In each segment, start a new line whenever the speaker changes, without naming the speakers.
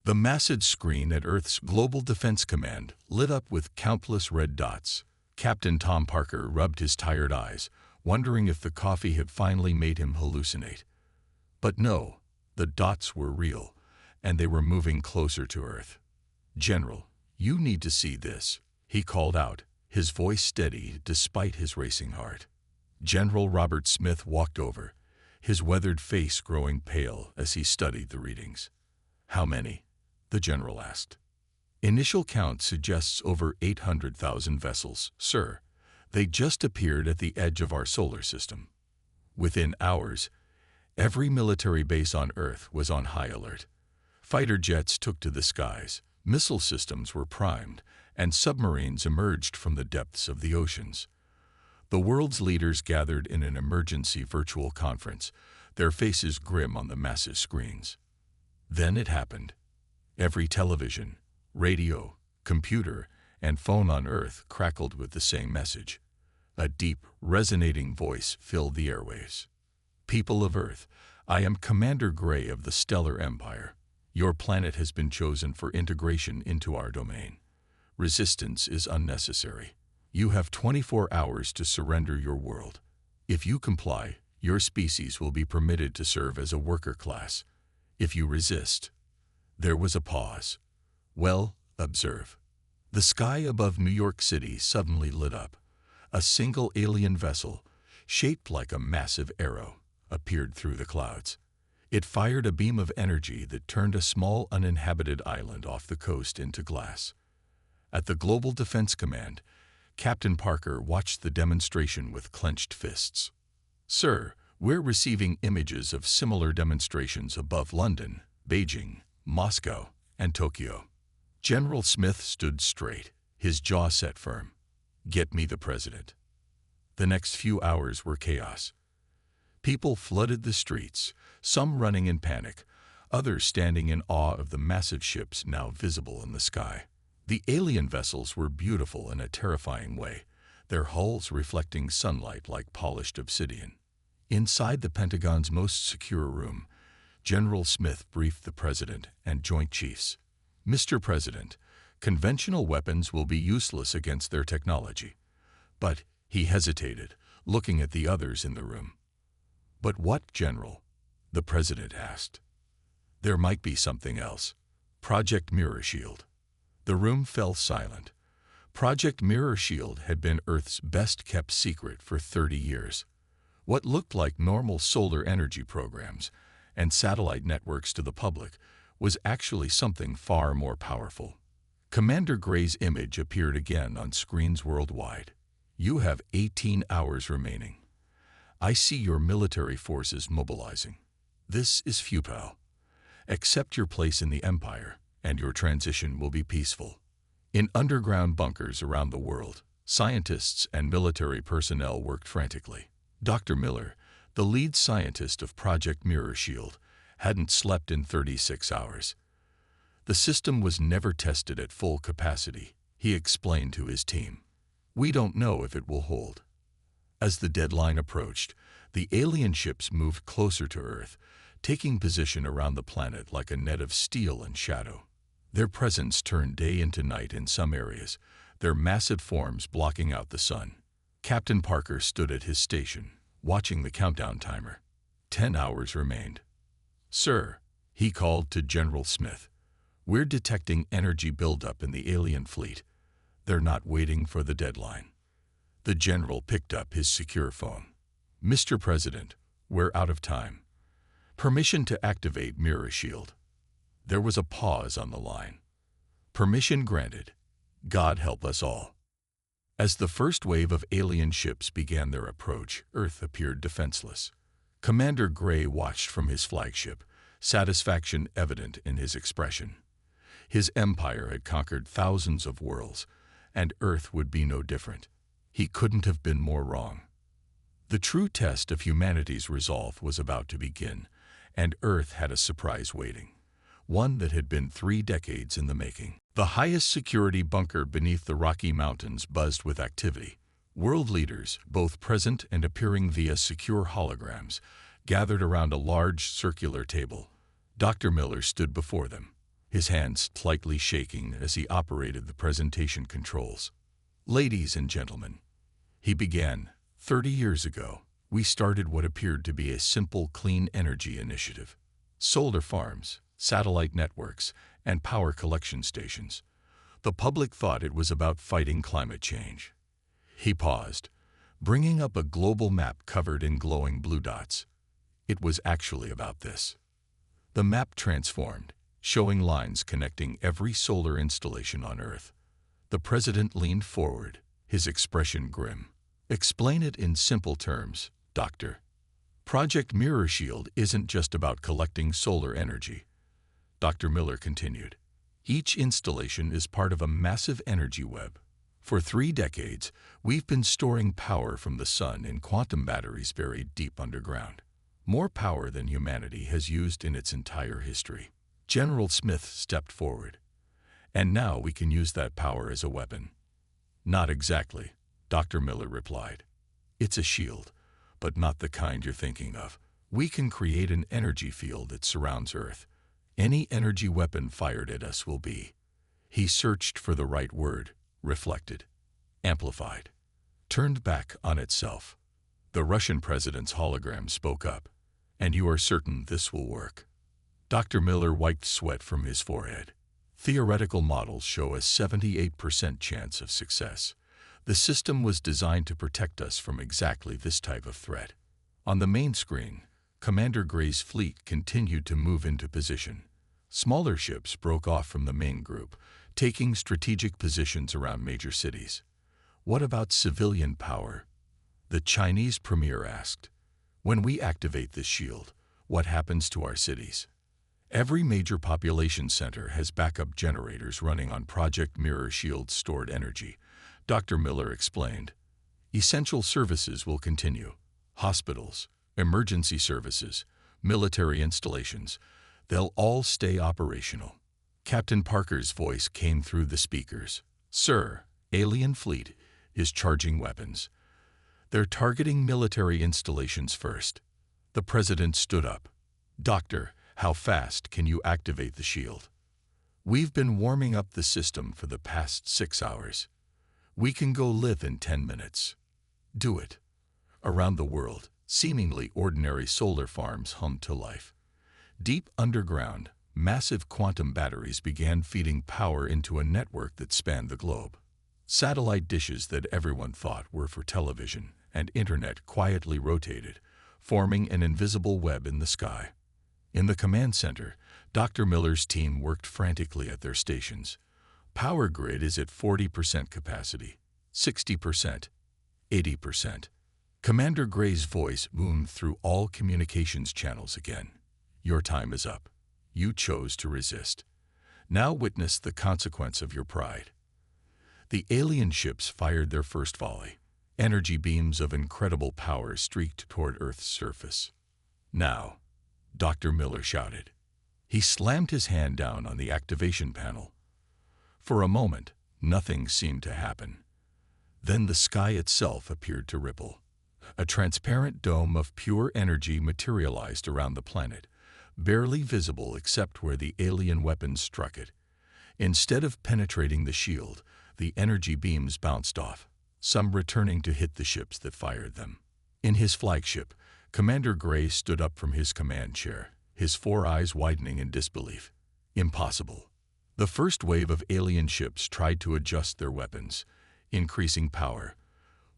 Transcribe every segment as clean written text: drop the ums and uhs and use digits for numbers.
The massive screen at Earth's Global Defense Command lit up with countless red dots. Captain Tom Parker rubbed his tired eyes, wondering if the coffee had finally made him hallucinate. But no, the dots were real, and they were moving closer to Earth. "General, you need to see this," he called out, his voice steady despite his racing heart. General Robert Smith walked over, his weathered face growing pale as he studied the readings. "How many?" the general asked. "Initial count suggests over 800,000 vessels, sir. They just appeared at the edge of our solar system." Within hours, every military base on Earth was on high alert. Fighter jets took to the skies, missile systems were primed, and submarines emerged from the depths of the oceans. The world's leaders gathered in an emergency virtual conference, their faces grim on the massive screens. Then it happened. Every television, radio, computer, and phone on Earth crackled with the same message. A deep, resonating voice filled the airwaves. "People of Earth, I am Commander Gray of the Stellar Empire. Your planet has been chosen for integration into our domain. Resistance is unnecessary. You have 24 hours to surrender your world. If you comply, your species will be permitted to serve as a worker class. If you resist..." There was a pause. "Well, observe." The sky above New York City suddenly lit up. A single alien vessel, shaped like a massive arrow, appeared through the clouds. It fired a beam of energy that turned a small uninhabited island off the coast into glass. At the Global Defense Command, Captain Parker watched the demonstration with clenched fists. "Sir, we're receiving images of similar demonstrations above London, Beijing, Moscow, and Tokyo." General Smith stood straight, his jaw set firm. "Get me the president." The next few hours were chaos. People flooded the streets, some running in panic, others standing in awe of the massive ships now visible in the sky. The alien vessels were beautiful in a terrifying way, their hulls reflecting sunlight like polished obsidian. Inside the Pentagon's most secure room, General Smith briefed the President and Joint Chiefs. "Mr. President, conventional weapons will be useless against their technology." But he hesitated, looking at the others in the room. "But what, General?" the President asked. "There might be something else. Project Mirror Shield." The room fell silent. Project Mirror Shield had been Earth's best-kept secret for 30 years. What looked like normal solar energy programs and satellite networks to the public was actually something far more powerful. Commander Gray's image appeared again on screens worldwide. "You have 18 hours remaining. I see your military forces mobilizing. This is futile. Accept your place in the Empire, and your transition will be peaceful." In underground bunkers around the world, scientists and military personnel worked frantically. Dr. Miller, the lead scientist of Project Mirror Shield, hadn't slept in 36 hours. The system was never tested at full capacity, he explained to his team. "We don't know if it will hold." As the deadline approached, the alien ships moved closer to Earth, taking position around the planet like a net of steel and shadow. Their presence turned day into night in some areas, their massive forms blocking out the sun. Captain Parker stood at his station, watching the countdown timer. 10 hours remained. "Sir," he called to General Smith, "we're detecting energy buildup in the alien fleet. They're not waiting for the deadline." The general picked up his secure phone. "Mr. President, we're out of time. Permission to activate Mirror Shield." There was a pause on the line. "Permission granted. God help us all." As the first wave of alien ships began their approach, Earth appeared defenseless. Commander Gray watched from his flagship, satisfaction evident in his expression. His empire had conquered thousands of worlds, and Earth would be no different. He couldn't have been more wrong. The true test of humanity's resolve was about to begin, and Earth had a surprise waiting. One that had been 3 decades in the making. The highest security bunker beneath the Rocky Mountains buzzed with activity. World leaders, both present and appearing via secure holograms, gathered around a large circular table. Dr. Miller stood before them. his hands slightly shaking as he operated the presentation controls. "Ladies and gentlemen," he began, 30 years ago, we started what appeared to be a simple clean energy initiative. Solar farms, satellite networks, and power collection stations. The public thought it was about fighting climate change. He paused, bringing up a global map covered in glowing blue dots. It was actually about this. The map transformed, showing lines connecting every solar installation on Earth. The president leaned forward, his expression grim. "Explain it in simple terms, Doctor." "Project Mirror Shield isn't just about collecting solar energy," Dr. Miller continued. "Each installation is part of a massive energy web. For 3 decades, we've been storing power from the sun in quantum batteries buried deep underground. More power than humanity has used in its entire history." General Smith stepped forward. "And now we can use that power as a weapon." "Not exactly," Dr. Miller replied. "It's a shield, but not the kind you're thinking of. We can create an energy field that surrounds Earth. Any energy weapon fired at us will be," he searched for the right word, reflected, "amplified, turned back on itself." The Russian president's hologram spoke up. "And you are certain this will work?" Dr. Miller wiped sweat from his forehead. "Theoretical models show a 78% chance of success. The system was designed to protect us from exactly this type of threat." On the main screen, Commander Gray's fleet continued to move into position. Smaller ships broke off from the main group, taking strategic positions around major cities. "What about civilian power?" the Chinese premier asked. "When we activate this shield, what happens to our cities?" "Every major population center has backup generators running on Project Mirror Shield's stored energy," Dr. Miller explained. "Essential services will continue. Hospitals, emergency services, military installations, they'll all stay operational." Captain Parker's voice came through the speakers. "Sir, alien fleet is charging weapons. They're targeting military installations first." The president stood up. "Doctor, how fast can you activate the shield?" "We've been warming up the system for the past 6 hours. We can go live in 10 minutes. Do it." Around the world, seemingly ordinary solar farms hummed to life. Deep underground, massive quantum batteries began feeding power into a network that spanned the globe. Satellite dishes that everyone thought were for television and internet quietly rotated, forming an invisible web in the sky. In the command center, Dr. Miller's team worked frantically at their stations. "Power grid is at 40% capacity, 60%, 80%. Commander Gray's voice boomed through all communications channels again. "Your time is up. You chose to resist. Now witness the consequence of your pride." The alien ships fired their first volley. Energy beams of incredible power streaked toward Earth's surface. "Now," Dr. Miller shouted. He slammed his hand down on the activation panel. For a moment, nothing seemed to happen. Then the sky itself appeared to ripple. A transparent dome of pure energy materialized around the planet, barely visible except where the alien weapons struck it. Instead of penetrating the shield, the energy beams bounced off, some returning to hit the ships that fired them. In his flagship, Commander Gray stood up from his command chair, his 4 eyes widening in disbelief. Impossible. The first wave of alien ships tried to adjust their weapons, increasing power.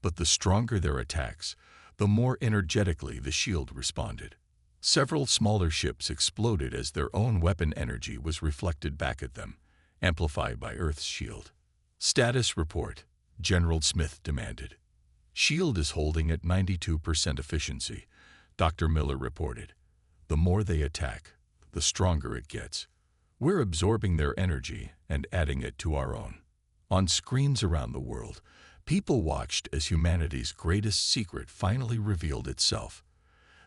But the stronger their attacks, the more energetically the shield responded. Several smaller ships exploded as their own weapon energy was reflected back at them, amplified by Earth's shield. "Status report," General Smith demanded. "Shield is holding at 92% efficiency," Dr. Miller reported. "The more they attack, the stronger it gets. We're absorbing their energy and adding it to our own." On screens around the world, people watched as humanity's greatest secret finally revealed itself.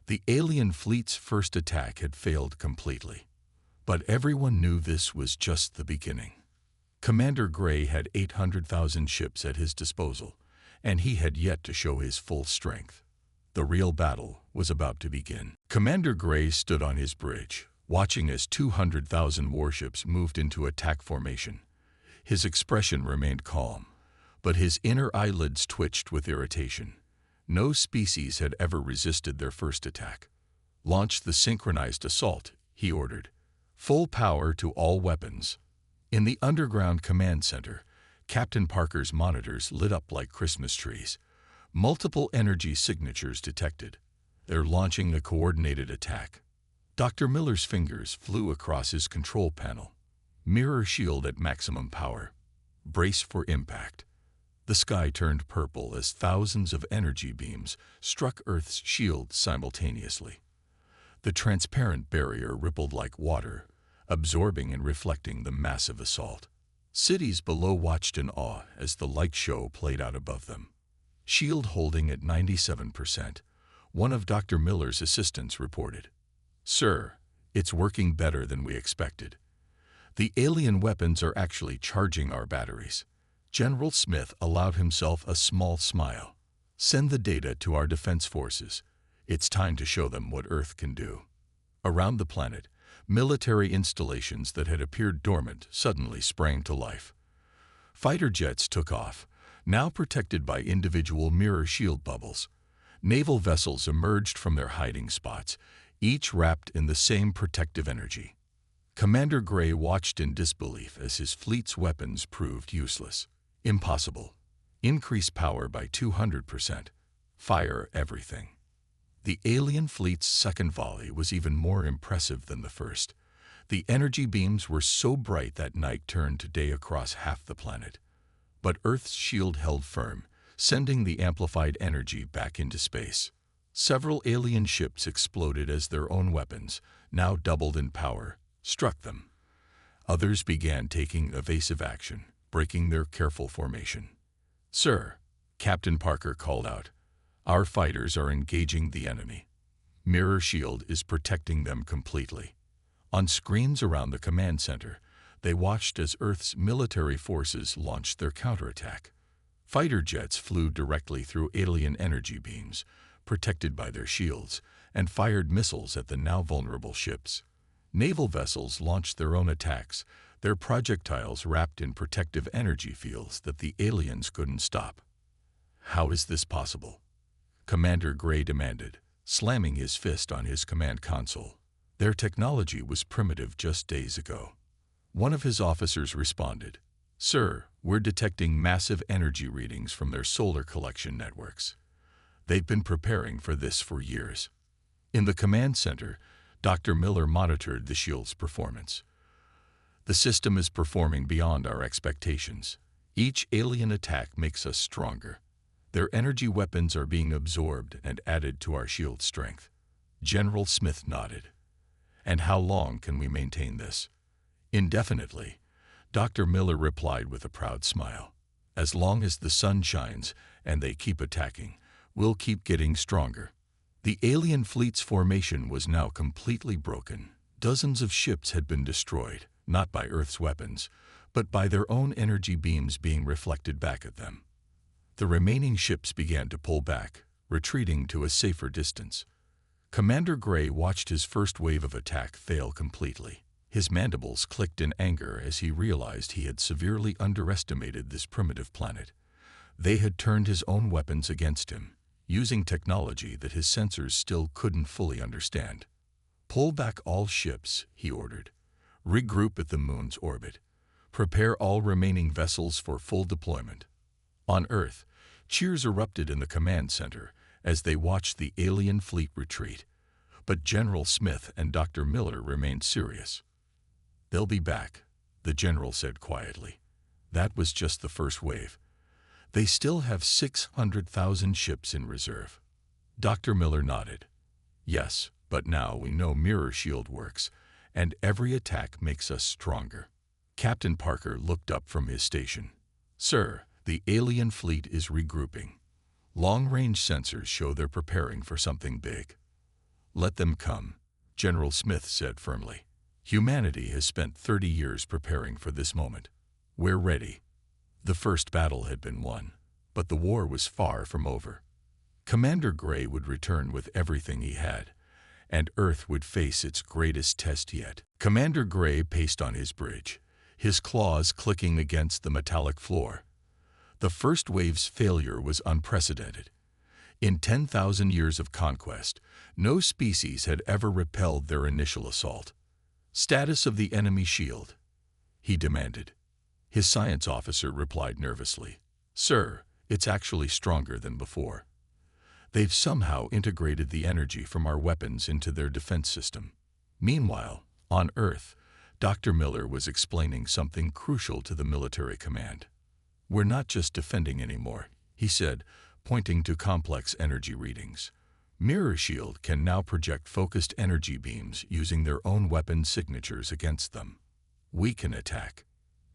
The alien fleet's first attack had failed completely. But everyone knew this was just the beginning. Commander Gray had 800,000 ships at his disposal, and he had yet to show his full strength. The real battle was about to begin. Commander Gray stood on his bridge, watching as 200,000 warships moved into attack formation. His expression remained calm, but his inner eyelids twitched with irritation. No species had ever resisted their first attack. "Launch the synchronized assault," he ordered. "Full power to all weapons." In the underground command center, Captain Parker's monitors lit up like Christmas trees. Multiple energy signatures detected. They're launching a coordinated attack. Dr. Miller's fingers flew across his control panel. Mirror shield at maximum power. Brace for impact. The sky turned purple as thousands of energy beams struck Earth's shield simultaneously. The transparent barrier rippled like water, absorbing and reflecting the massive assault. Cities below watched in awe as the light show played out above them. Shield holding at 97%, one of Dr. Miller's assistants reported. "Sir, it's working better than we expected. The alien weapons are actually charging our batteries." General Smith allowed himself a small smile. "Send the data to our defense forces. It's time to show them what Earth can do." Around the planet, military installations that had appeared dormant suddenly sprang to life. Fighter jets took off, now protected by individual mirror shield bubbles. Naval vessels emerged from their hiding spots, each wrapped in the same protective energy. Commander Gray watched in disbelief as his fleet's weapons proved useless. Impossible. Increase power by 200%. Fire everything. The alien fleet's second volley was even more impressive than the first. The energy beams were so bright that night turned to day across half the planet. But Earth's shield held firm, sending the amplified energy back into space. Several alien ships exploded as their own weapons, now doubled in power, struck them. Others began taking evasive action, breaking their careful formation. "Sir," Captain Parker called out, "our fighters are engaging the enemy. Mirror shield is protecting them completely." On screens around the command center, they watched as Earth's military forces launched their counterattack. Fighter jets flew directly through alien energy beams, protected by their shields, and fired missiles at the now vulnerable ships. Naval vessels launched their own attacks, their projectiles wrapped in protective energy fields that the aliens couldn't stop. "How is this possible?" Commander Gray demanded, slamming his fist on his command console. "Their technology was primitive just days ago." One of his officers responded, "Sir, we're detecting massive energy readings from their solar collection networks. They've been preparing for this for years." In the command center, Dr. Miller monitored the shield's performance. "The system is performing beyond our expectations. Each alien attack makes us stronger. Their energy weapons are being absorbed and added to our shield strength." General Smith nodded. "And how long can we maintain this?" "Indefinitely," Dr. Miller replied with a proud smile. "As long as the sun shines and they keep attacking, we'll keep getting stronger." The alien fleet's formation was now completely broken. Dozens of ships had been destroyed, not by Earth's weapons, but by their own energy beams being reflected back at them. The remaining ships began to pull back, retreating to a safer distance. Commander Gray watched his first wave of attack fail completely. His mandibles clicked in anger as he realized he had severely underestimated this primitive planet. They had turned his own weapons against him, using technology that his sensors still couldn't fully understand. "Pull back all ships," he ordered. "Regroup at the moon's orbit. Prepare all remaining vessels for full deployment." On Earth, cheers erupted in the command center as they watched the alien fleet retreat. But General Smith and Dr. Miller remained serious. "They'll be back," the general said quietly. "That was just the first wave. They still have 600,000 ships in reserve." Dr. Miller nodded. "Yes, but now we know mirror shield works, and every attack makes us stronger." Captain Parker looked up from his station. "Sir, the alien fleet is regrouping. Long-range sensors show they're preparing for something big." "Let them come," General Smith said firmly. "Humanity has spent 30 years preparing for this moment. We're ready." The first battle had been won, but the war was far from over. Commander Gray would return with everything he had, and Earth would face its greatest test yet. Commander Gray paced on his bridge, his claws clicking against the metallic floor. The first wave's failure was unprecedented. In 10,000 years of conquest, no species had ever repelled their initial assault. "Status of the enemy shield?" he demanded. His science officer replied nervously, "Sir, it's actually stronger than before. They've somehow integrated the energy from our weapons into their defense system." Meanwhile, on Earth, Dr. Miller was explaining something crucial to the military command. "We're not just defending anymore," he said, pointing to complex energy readings. "Mirror Shield can now project focused energy beams using their own weapon signatures against them. We can attack."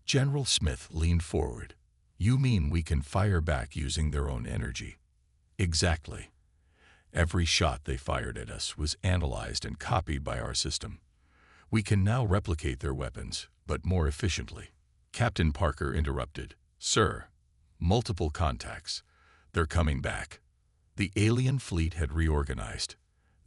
General Smith leaned forward. "You mean we can fire back using their own energy?" "Exactly. Every shot they fired at us was analyzed and copied by our system. We can now replicate their weapons, but more efficiently." Captain Parker interrupted. "Sir, multiple contacts. They're coming back." The alien fleet had reorganized.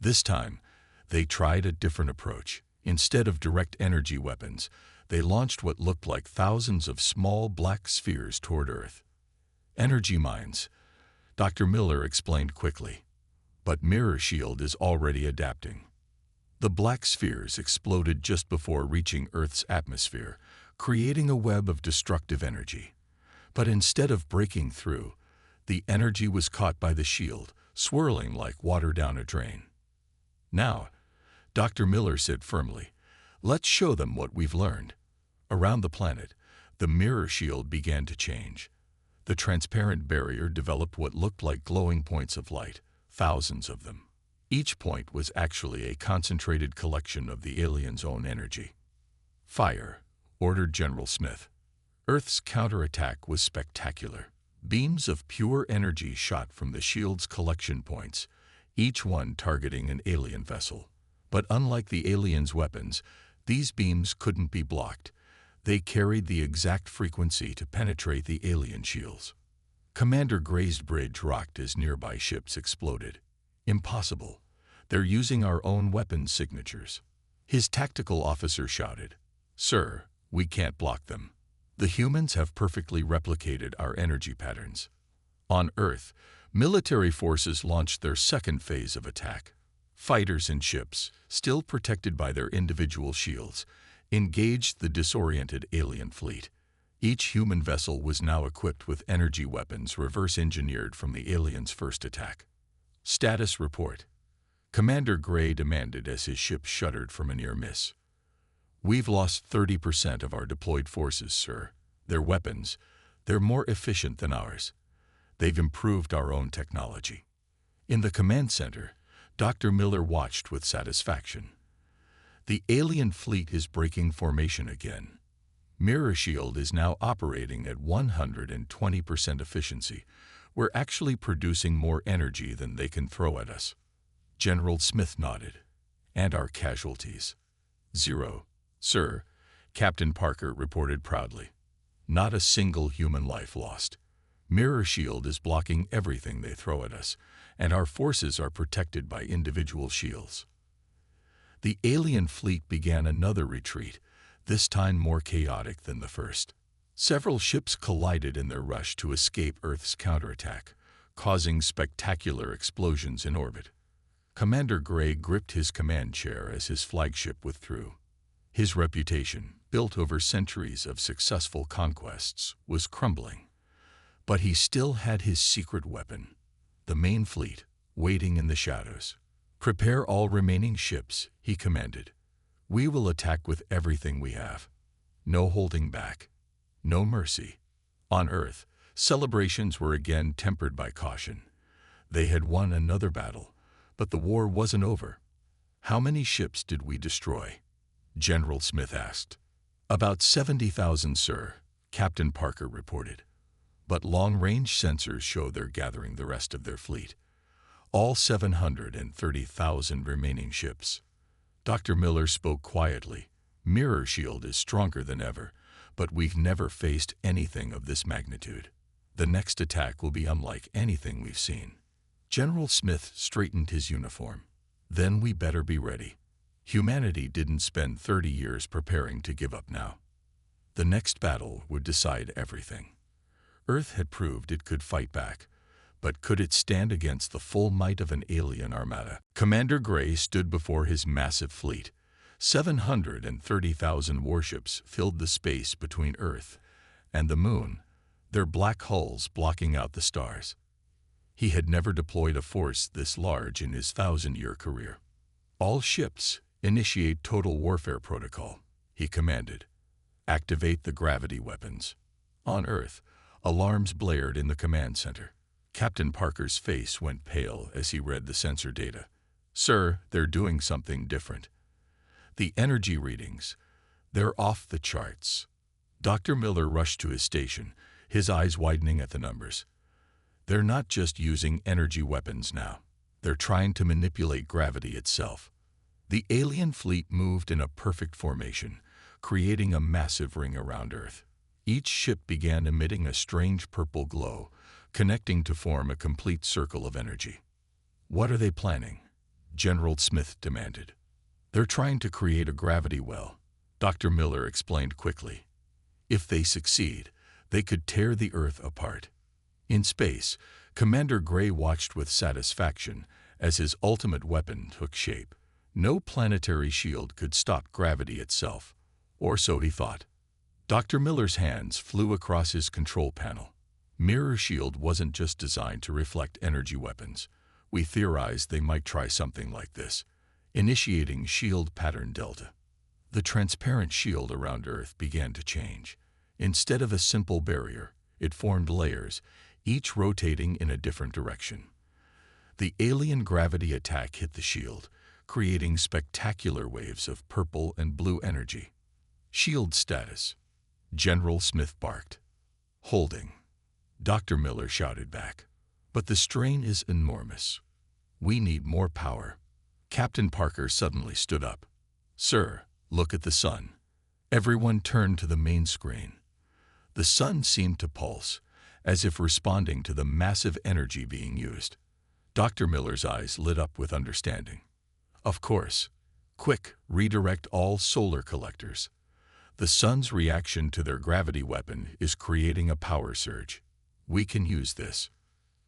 This time, they tried a different approach. Instead of direct energy weapons, they launched what looked like thousands of small black spheres toward Earth. "Energy mines," Dr. Miller explained quickly. "But Mirror Shield is already adapting." The black spheres exploded just before reaching Earth's atmosphere, creating a web of destructive energy. But instead of breaking through, the energy was caught by the shield, swirling like water down a drain. "Now," Dr. Miller said firmly, "let's show them what we've learned." Around the planet, the mirror shield began to change. The transparent barrier developed what looked like glowing points of light, thousands of them. Each point was actually a concentrated collection of the aliens' own energy. "Fire," ordered General Smith. Earth's counterattack was spectacular. Beams of pure energy shot from the shield's collection points, each one targeting an alien vessel. But unlike the aliens' weapons, these beams couldn't be blocked. They carried the exact frequency to penetrate the alien shields. Commander Gray's bridge rocked as nearby ships exploded. "Impossible. They're using our own weapons signatures." His tactical officer shouted, "Sir, we can't block them. The humans have perfectly replicated our energy patterns." On Earth, military forces launched their second phase of attack. Fighters and ships, still protected by their individual shields, engaged the disoriented alien fleet. Each human vessel was now equipped with energy weapons reverse-engineered from the aliens' first attack. "Status report," Commander Gray demanded as his ship shuddered from a near miss. "We've lost 30% of our deployed forces, sir. Their weapons, they're more efficient than ours. They've improved our own technology." In the command center, Dr. Miller watched with satisfaction. "The alien fleet is breaking formation again. Mirror Shield is now operating at 120% efficiency. We're actually producing more energy than they can throw at us." General Smith nodded. "And our casualties?" "0, sir," Captain Parker reported proudly. "Not a single human life lost. Mirror Shield is blocking everything they throw at us, and our forces are protected by individual shields." The alien fleet began another retreat, this time more chaotic than the first. Several ships collided in their rush to escape Earth's counterattack, causing spectacular explosions in orbit. Commander Gray gripped his command chair as his flagship withdrew. His reputation, built over centuries of successful conquests, was crumbling. But he still had his secret weapon, the main fleet, waiting in the shadows. "Prepare all remaining ships," he commanded. "We will attack with everything we have. No holding back. No mercy." On Earth, celebrations were again tempered by caution. They had won another battle, but the war wasn't over. "How many ships did we destroy?" General Smith asked. "About 70,000, sir," Captain Parker reported. "But long-range sensors show they're gathering the rest of their fleet. All 730,000 remaining ships." Dr. Miller spoke quietly. "Mirror Shield is stronger than ever, but we've never faced anything of this magnitude. The next attack will be unlike anything we've seen." General Smith straightened his uniform. Then we better be ready. Humanity didn't spend 30 years preparing to give up now. The next battle would decide everything. Earth had proved it could fight back, but could it stand against the full might of an alien armada? Commander Gray stood before his massive fleet. 730,000 warships filled the space between Earth and the Moon, their black hulls blocking out the stars. He had never deployed a force this large in his 1,000-year career. "All ships, initiate total warfare protocol," he commanded. "Activate the gravity weapons." On Earth, alarms blared in the command center. Captain Parker's face went pale as he read the sensor data. "Sir, they're doing something different. The energy readings, they're off the charts." Dr. Miller rushed to his station, his eyes widening at the numbers. "They're not just using energy weapons now. They're trying to manipulate gravity itself." The alien fleet moved in a perfect formation, creating a massive ring around Earth. Each ship began emitting a strange purple glow, connecting to form a complete circle of energy. "What are they planning?" General Smith demanded. "They're trying to create a gravity well," Dr. Miller explained quickly. "If they succeed, they could tear the Earth apart." In space, Commander Gray watched with satisfaction as his ultimate weapon took shape. No planetary shield could stop gravity itself, or so he thought. Dr. Miller's hands flew across his control panel. "Mirror shield wasn't just designed to reflect energy weapons. We theorized they might try something like this, initiating shield pattern delta." The transparent shield around Earth began to change. Instead of a simple barrier, it formed layers, each rotating in a different direction. The alien gravity attack hit the shield, creating spectacular waves of purple and blue energy. "Shield status," General Smith barked. "Holding," Dr. Miller shouted back. "But the strain is enormous. We need more power." Captain Parker suddenly stood up. "Sir, look at the sun." Everyone turned to the main screen. The sun seemed to pulse, as if responding to the massive energy being used. Dr. Miller's eyes lit up with understanding. "Of course. Quick, redirect all solar collectors. The sun's reaction to their gravity weapon is creating a power surge. We can use this."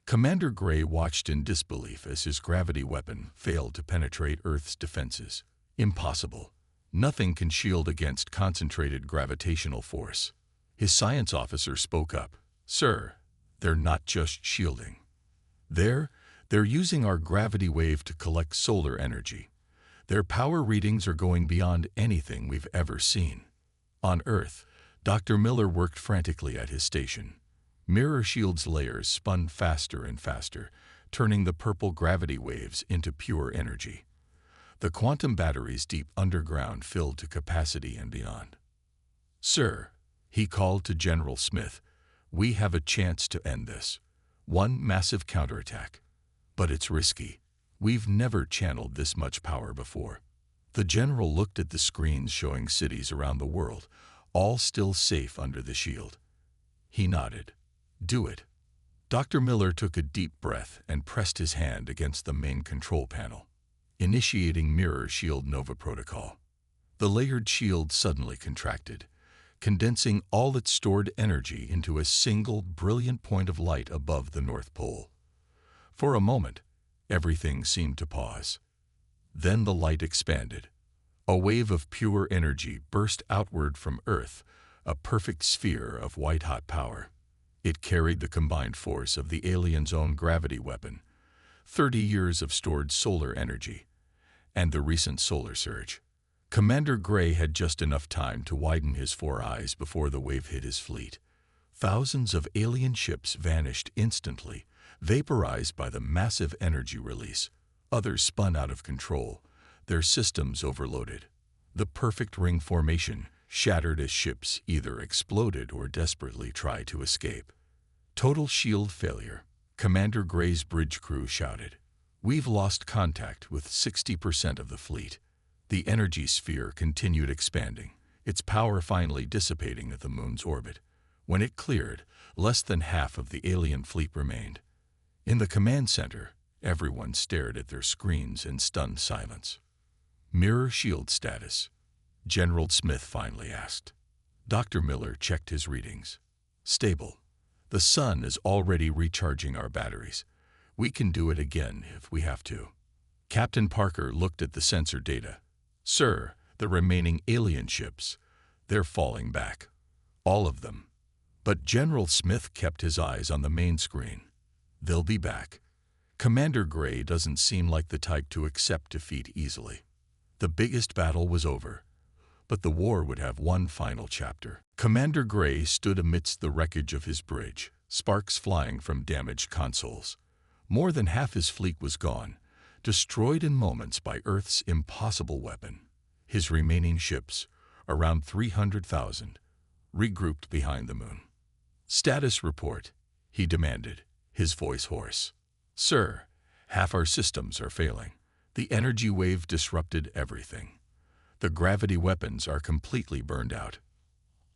Commander Gray watched in disbelief as his gravity weapon failed to penetrate Earth's defenses. "Impossible. Nothing can shield against concentrated gravitational force." His science officer spoke up. "Sir, they're not just shielding. They're using our gravity wave to collect solar energy. Their power readings are going beyond anything we've ever seen." On Earth, Dr. Miller worked frantically at his station. Mirror shield's layers spun faster and faster, turning the purple gravity waves into pure energy. The quantum batteries deep underground filled to capacity and beyond. "Sir," he called to General Smith, "we have a chance to end this. One massive counterattack. But it's risky. We've never channeled this much power before." The general looked at the screens showing cities around the world, all still safe under the shield. He nodded. "Do it." Dr. Miller took a deep breath and pressed his hand against the main control panel. Initiating Mirror Shield Nova Protocol. The layered shield suddenly contracted, condensing all its stored energy into a single brilliant point of light above the North Pole. For a moment, everything seemed to pause. Then the light expanded. A wave of pure energy burst outward from Earth, a perfect sphere of white-hot power. It carried the combined force of the alien's own gravity weapon, 30 years of stored solar energy, and the recent solar surge. Commander Gray had just enough time to widen his 4 eyes before the wave hit his fleet. Thousands of alien ships vanished instantly, vaporized by the massive energy release. Others spun out of control, their systems overloaded. The perfect ring formation shattered as ships either exploded or desperately tried to escape. "Total shield failure," Commander Gray's bridge crew shouted. "We've lost contact with 60% of the fleet." The energy sphere continued expanding, its power finally dissipating at the moon's orbit. When it cleared, less than half of the alien fleet remained. In the command center, Everyone stared at their screens in stunned silence. "Mirror shield status?" General Smith finally asked. Dr. Miller checked his readings. "Stable. The sun is already recharging our batteries. We can do it again if we have to." Captain Parker looked at the sensor data. "Sir, the remaining alien ships, they're falling back. All of them." But General Smith kept his eyes on the main screen. "They'll be back. Commander Gray doesn't seem like the type to accept defeat easily." The biggest battle was over, but the war would have one final chapter. Commander Gray stood amidst the wreckage of his bridge, sparks flying from damaged consoles. More than half his fleet was gone, destroyed in moments by Earth's impossible weapon. His remaining ships, around 300,000, regrouped behind the moon. "Status report," he demanded, his voice hoarse. "Sir, half our systems are failing. The energy wave disrupted everything. The gravity weapons are completely burned out."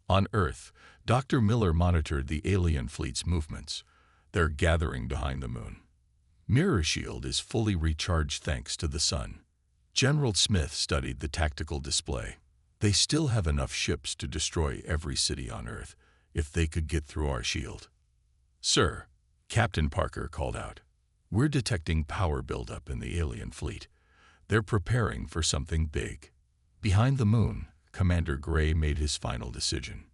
On Earth, Dr. Miller monitored the alien fleet's movements. They're gathering behind the moon. "Mirror shield is fully recharged thanks to the sun." General Smith studied the tactical display. "They still have enough ships to destroy every city on Earth if they could get through our shield." "Sir," Captain Parker called out, "we're detecting power buildup in the alien fleet. They're preparing for something big." Behind the moon, Commander Gray made his final decision.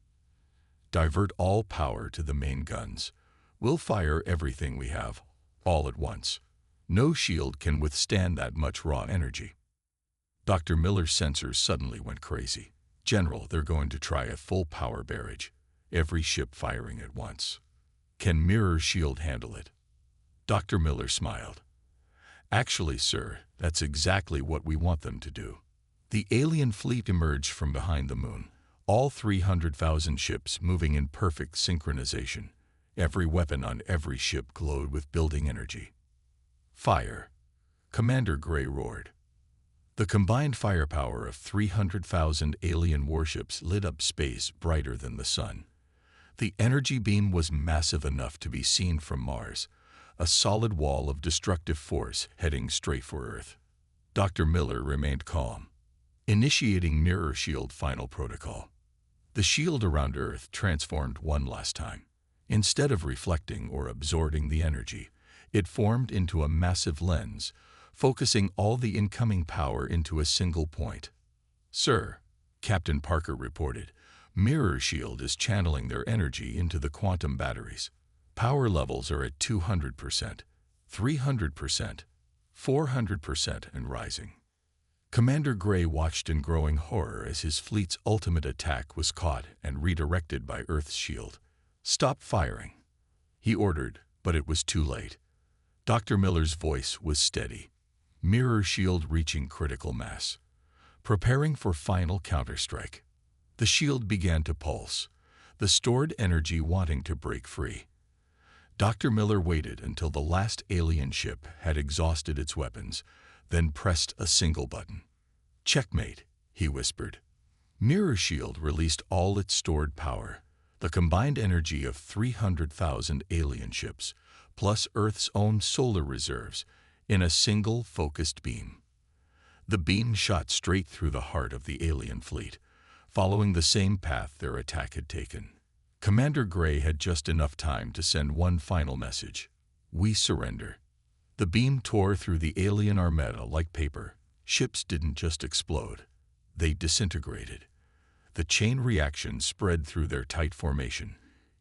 "Divert all power to the main guns. We'll fire everything we have, all at once. No shield can withstand that much raw energy." Dr. Miller's sensors suddenly went crazy. "General, they're going to try a full power barrage, every ship firing at once. Can Mirror Shield handle it?" Dr. Miller smiled. "Actually, sir, that's exactly what we want them to do." The alien fleet emerged from behind the moon, all 300,000 ships moving in perfect synchronization. Every weapon on every ship glowed with building energy. "Fire!" Commander Gray roared. The combined firepower of 300,000 alien warships lit up space brighter than the sun. The energy beam was massive enough to be seen from Mars, a solid wall of destructive force heading straight for Earth. Dr. Miller remained calm. Initiating Mirror Shield Final Protocol. The shield around Earth transformed one last time. Instead of reflecting or absorbing the energy, it formed into a massive lens, focusing all the incoming power into a single point. "Sir," Captain Parker reported, "Mirror Shield is channeling their energy into the quantum batteries. Power levels are at 200%, 300%, 400% and rising." Commander Gray watched in growing horror as his fleet's ultimate attack was caught and redirected by Earth's shield. "Stop firing," he ordered, but it was too late. Dr. Miller's voice was steady. "Mirror shield reaching critical mass. Preparing for final counterstrike." The shield began to pulse, the stored energy wanting to break free. Dr. Miller waited until the last alien ship had exhausted its weapons, then pressed a single button. "Checkmate," he whispered. Mirror Shield released all its stored power, the combined energy of 300,000 alien ships, plus Earth's own solar reserves, in a single focused beam. The beam shot straight through the heart of the alien fleet, following the same path their attack had taken. Commander Gray had just enough time to send one final message: "We surrender." The beam tore through the alien armada like paper. Ships didn't just explode, they disintegrated. The chain reaction spread through their tight formation,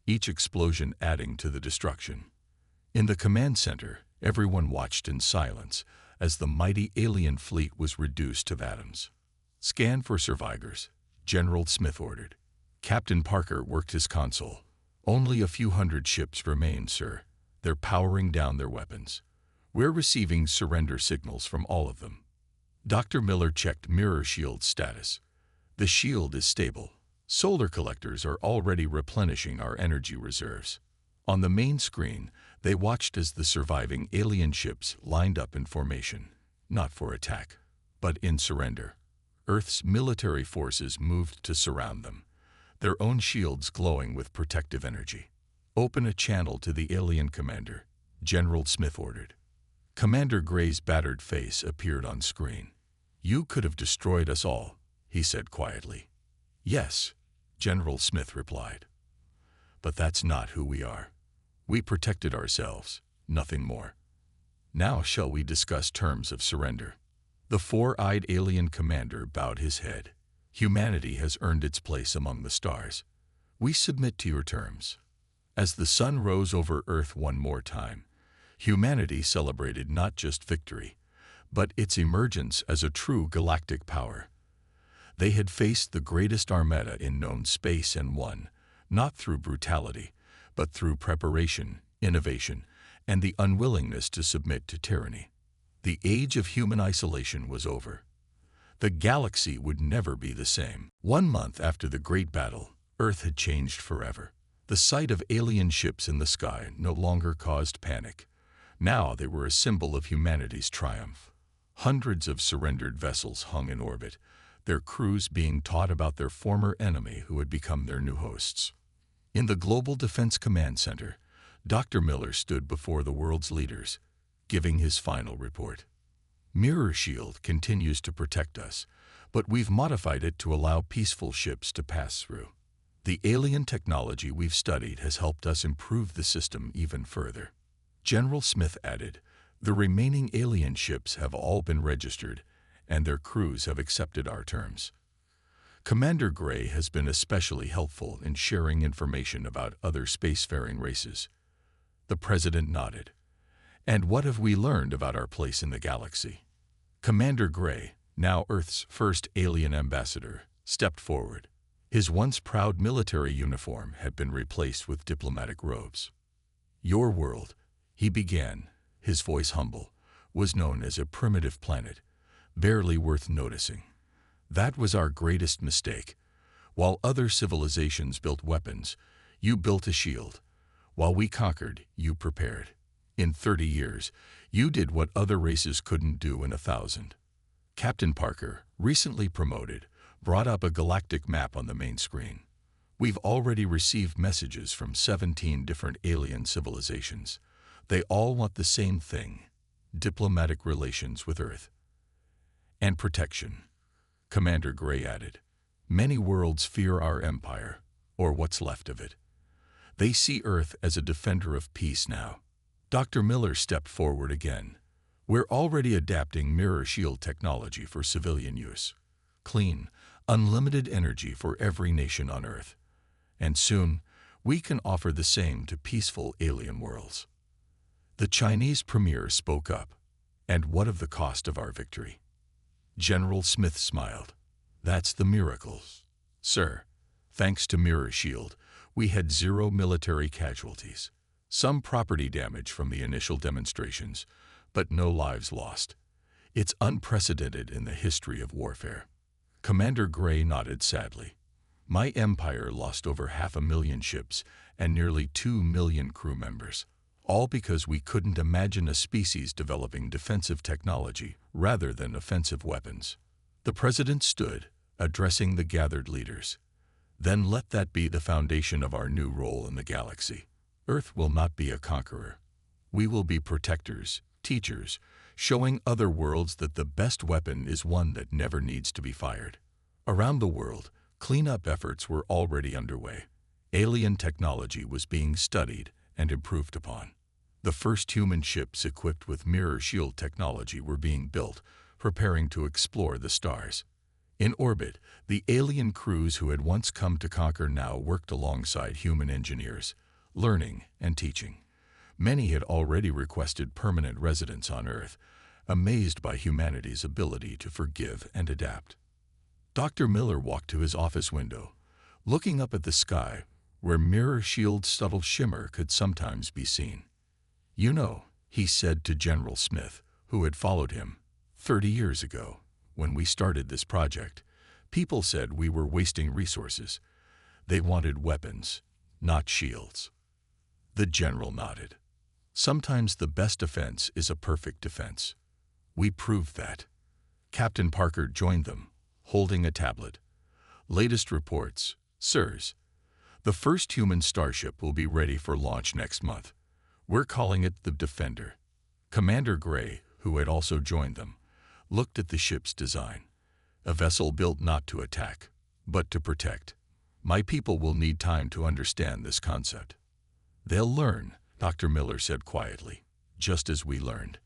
each explosion adding to the destruction. In the command center, everyone watched in silence as the mighty alien fleet was reduced to atoms. "Scan for survivors," General Smith ordered. Captain Parker worked his console. "Only a few hundred ships remain, sir. They're powering down their weapons. We're receiving surrender signals from all of them." Dr. Miller checked Mirror Shield status. "The shield is stable. Solar collectors are already replenishing our energy reserves." On the main screen, they watched as the surviving alien ships lined up in formation, not for attack, but in surrender. Earth's military forces moved to surround them, their own shields glowing with protective energy. "Open a channel to the alien commander," General Smith ordered. Commander Gray's battered face appeared on screen. "You could have destroyed us all," he said quietly. "Yes," General Smith replied. "But that's not who we are. We protected ourselves, nothing more. Now shall we discuss terms of surrender?" The four-eyed alien commander bowed his head. "Humanity has earned its place among the stars. We submit to your terms." As the sun rose over Earth one more time, humanity celebrated not just victory, but its emergence as a true galactic power. They had faced the greatest armada in known space and won, not through brutality, but through preparation, innovation, and the unwillingness to submit to tyranny. The age of human isolation was over. The galaxy would never be the same. 1 month after the Great Battle, Earth had changed forever. The sight of alien ships in the sky no longer caused panic. Now they were a symbol of humanity's triumph. Hundreds of surrendered vessels hung in orbit, their crews being taught about their former enemy who had become their new hosts. In the Global Defense Command Center, Dr. Miller stood before the world's leaders, giving his final report. "Mirror Shield continues to protect us, but we've modified it to allow peaceful ships to pass through. The alien technology we've studied has helped us improve the system even further." General Smith added, "The remaining alien ships have all been registered, and their crews have accepted our terms." Commander Gray has been especially helpful in sharing information about other spacefaring races. The President nodded. "And what have we learned about our place in the galaxy?" Commander Gray, now Earth's first alien ambassador, stepped forward. His once proud military uniform had been replaced with diplomatic robes. "Your world," he began, his voice humble, "was known as a primitive planet, barely worth noticing. That was our greatest mistake. While other civilizations built weapons, you built a shield. While we conquered, you prepared. In 30 years, you did what other races couldn't do in 1,000. Captain Parker, recently promoted, brought up a galactic map on the main screen. We've already received messages from 17 different alien civilizations. They all want the same thing: diplomatic relations with Earth. And protection." Commander Gray added, "Many worlds fear our empire, or what's left of it. They see Earth as a defender of peace now." Dr. Miller stepped forward again. "We're already adapting mirror shield technology for civilian use. Clean, unlimited energy for every nation on Earth. And soon, we can offer the same to peaceful alien worlds." The Chinese premier spoke up. "And what of the cost of our victory?" General Smith smiled. "That's the miracle, sir. Thanks to Mirror Shield, we had 0 military casualties. Some property damage from the initial demonstrations, but no lives lost. It's unprecedented in the history of warfare." Commander Gray nodded sadly. "My empire lost over 500,000 ships and nearly 2 million crew members, all because we couldn't imagine a species developing defensive technology rather than offensive weapons." The President stood, addressing the gathered leaders. "Then let that be the foundation of our new role in the galaxy. Earth will not be a conqueror. We will be protectors, teachers, showing other worlds that the best weapon is one that never needs to be fired." Around the world, cleanup efforts were already underway. Alien technology was being studied and improved upon. The first human ships equipped with mirror shield technology were being built, preparing to explore the stars. In orbit, the alien crews who had once come to conquer now worked alongside human engineers, learning and teaching. Many had already requested permanent residence on Earth, amazed by humanity's ability to forgive and adapt. Dr. Miller walked to his office window, looking up at the sky, where mirror shield's subtle shimmer could sometimes be seen. "You know," he said to General Smith, who had followed him, 30 years ago, when we started this project, people said we were wasting resources. They wanted weapons, not shields." The general nodded. "Sometimes the best defense is a perfect defense. We proved that." Captain Parker joined them, holding a tablet. "Latest reports, sirs. The first human starship will be ready for launch next month. We're calling it the Defender. Commander Gray, who had also joined them, looked at the ship's design. A vessel built not to attack, but to protect. My people will need time to understand this concept. They'll learn, Dr. Miller said quietly, just as we learned.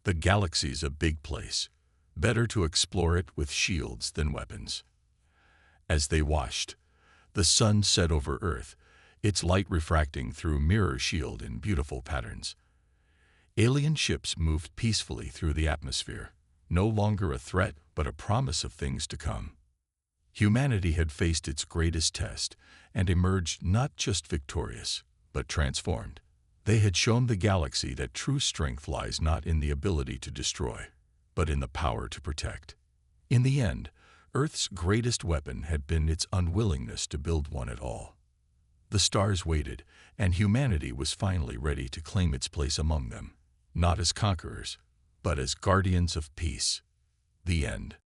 The galaxy's a big place. Better to explore it with shields than weapons. As they watched, the sun set over Earth, its light refracting through mirror shield in beautiful patterns. Alien ships moved peacefully through the atmosphere, no longer a threat but a promise of things to come. Humanity had faced its greatest test and emerged not just victorious, but transformed. They had shown the galaxy that true strength lies not in the ability to destroy, but in the power to protect. In the end, Earth's greatest weapon had been its unwillingness to build one at all. The stars waited, and humanity was finally ready to claim its place among them, not as conquerors, but as guardians of peace. The end.